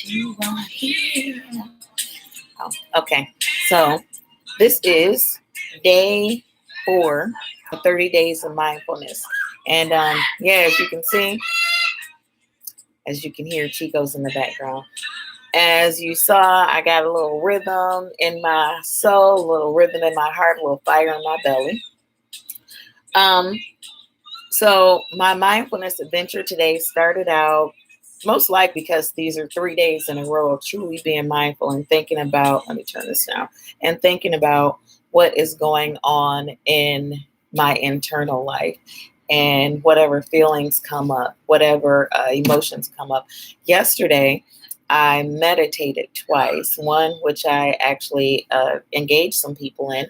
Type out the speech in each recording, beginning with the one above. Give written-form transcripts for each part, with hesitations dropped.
you want to hear. Oh, okay. So this is day 4 of 30 days of mindfulness. And yeah, as you can see, as you can hear, Chico's in the background. As you saw, I got a little rhythm in my soul, a little rhythm in my heart, a little fire in my belly. Um, so my mindfulness adventure today started out most likely because these are 3 days in a row of truly being mindful and thinking about, let me turn this down, and thinking about what is going on in my internal life and whatever feelings come up, whatever emotions come up. Yesterday, I meditated twice, one which I actually engaged some people in.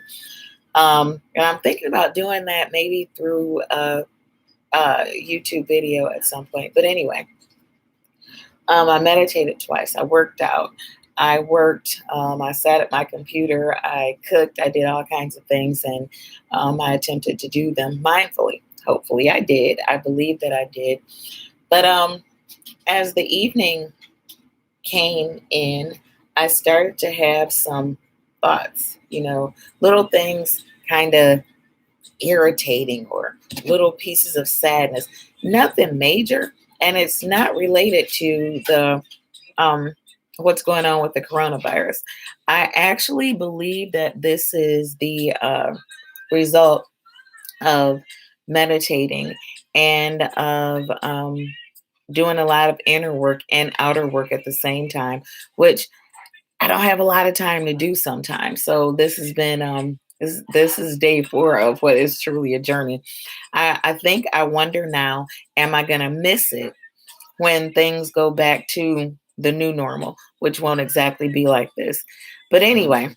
And I'm thinking about doing that maybe through a YouTube video at some point. But anyway, I meditated twice. I worked out. I worked. I sat at my computer. I cooked. I did all kinds of things, and I attempted to do them mindfully. Hopefully, I did. I believe that I did. But as the evening came in, I started to have some thoughts. Little things kind of irritating or little pieces of sadness. Nothing major, and it's not related to the um, what's going on with the coronavirus. I actually believe that this is the result of meditating and of doing a lot of inner work and outer work at the same time, which I don't have a lot of time to do sometimes. So this has been this is day 4 of what is truly a journey. I think I wonder now, am I gonna miss it when things go back to the new normal, which won't exactly be like this. But anyway,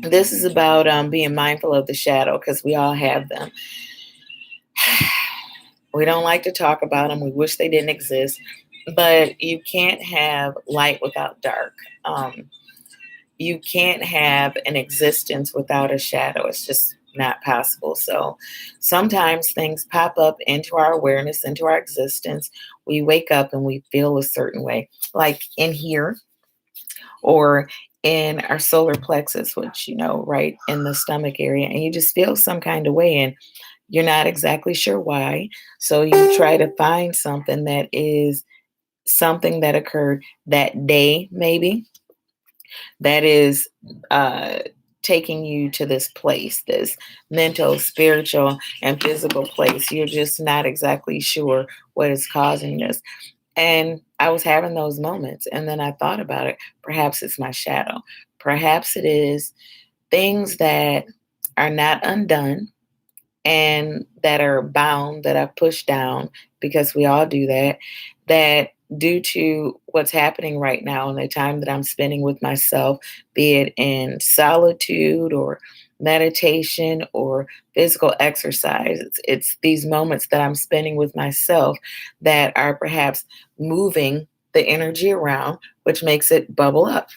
this is about being mindful of the shadow because we all have them. We don't like to talk about them. We wish they didn't exist, but you can't have light without dark. You can't have an existence without a shadow. It's just not possible. So sometimes things pop up into our awareness, into our existence. We wake up and we feel a certain way, like in here or in our solar plexus, which, right in the stomach area. And you just feel some kind of way and you're not exactly sure why. So you try to find something that is something that occurred that day, maybe that is uh, taking you to this place, this mental, spiritual, and physical place. You're just not exactly sure what is causing this. And I was having those moments. And then I thought about it. Perhaps it's my shadow. Perhaps it is things that are not undone and that are bound, that I've pushed down, because we all do that, that due to what's happening right now and the time that I'm spending with myself, be it in solitude or meditation or physical exercise, it's these moments that I'm spending with myself that are perhaps moving the energy around, which makes it bubble up.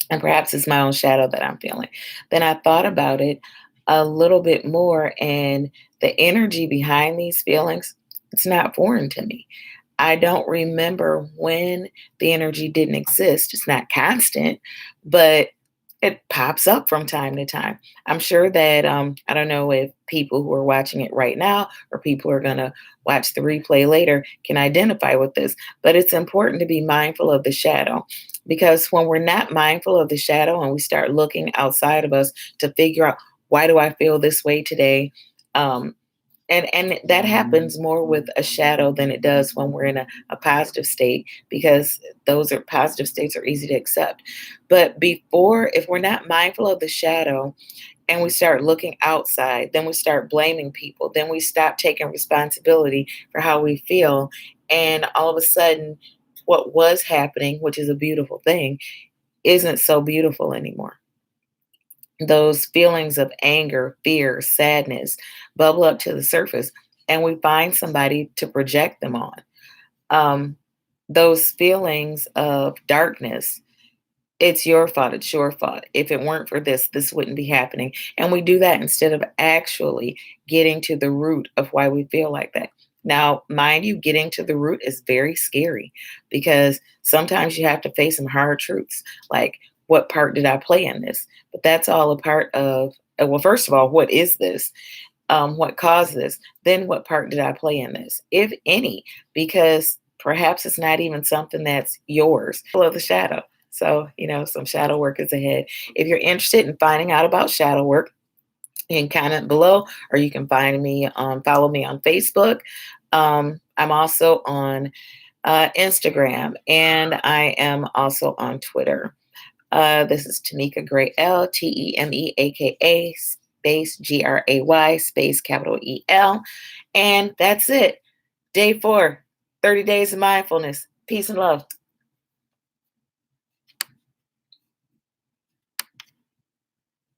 And perhaps it's my own shadow that I'm feeling. Then I thought about it a little bit more, and the energy behind these feelings, it's not foreign to me. I don't remember when the energy didn't exist. It's not constant, but it pops up from time to time. I'm sure that I don't know if people who are watching it right now or people who are going to watch the replay later can identify with this, but it's important to be mindful of the shadow, because when we're not mindful of the shadow and we start looking outside of us to figure out, why do I feel this way today? Um, and that happens more with a shadow than it does when we're in a positive state, because those are positive states are easy to accept. But before, if we're not mindful of the shadow and we start looking outside, then we start blaming people, then we stop taking responsibility for how we feel, and all of a sudden what was happening, which is a beautiful thing, isn't so beautiful anymore. Those feelings of anger, fear, sadness bubble up to the surface, and we find somebody to project them on. Um, those feelings of darkness, it's your fault, it's your fault. If it weren't for this, this wouldn't be happening. And we do that instead of actually getting to the root of why we feel like that. Now, mind you, getting to the root is very scary because sometimes you have to face some hard truths, like what part did I play in this? But that's all a part of, well, first of all, what is this? What caused this? Then what part did I play in this, if any? Because perhaps it's not even something that's yours. Below the shadow. So, some shadow work is ahead. If you're interested in finding out about shadow work, you can comment below, or you can follow me on Facebook. I'm also on Instagram, and I am also on Twitter. This is Tameka Gray, Temeaka space Gray space capital EL. And that's it. Day 4, 30 days of mindfulness. Peace and love.